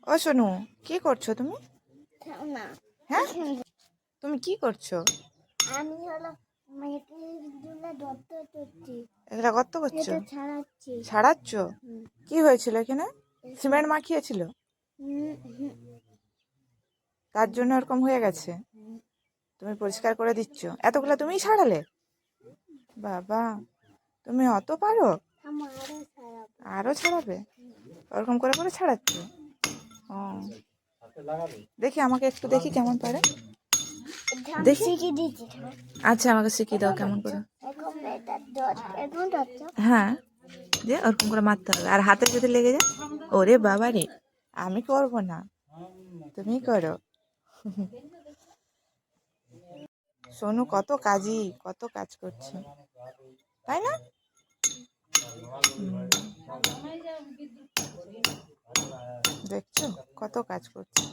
ও সোনু, কি করছো তুমি? না, হ্যাঁ, তুমি কি করছো? আমি হলো মেয়েটির জন্য দত্ত করছি। এগুলা গর্ত করছো? এটা ছাড়াচ্ছি। ছাড়াচ্ছ? হুম, কি হয়েছিল এখানে? সিমেন্ট মাখিয়েছিল? হুম, হুম, তার জন্য এরকম হয়ে গেছে? হুম। তুমি পরিষ্কার করে দিচ্ছ? এতগুলা তুমিই ছাড়ালে? বাবা, তুমি অত পারো? আমার আরো ছাড়াবো। আরো ছাড়াবে? ওরকম করে করে ছাড়াচ্ছ? ও, দেখি, আমাকে একটু দেখি কেমন পারে। দেখি। শিখিয়ে দিচ্ছি। আচ্ছা, আমাকে শিখিয়ে দাও কেমন করে। এখন এটা এখন ধরছো। হ্যাঁ, দিয়ে ওরকম করে মারতে হবে। আর হাতে যদি লেগে যায়? ওরে বাবা রে, আমি করবো না, তুমি করো। সোনু কত কাজী, কত কাজ করছে, তাই না? দেখছো কত কাজ করছে।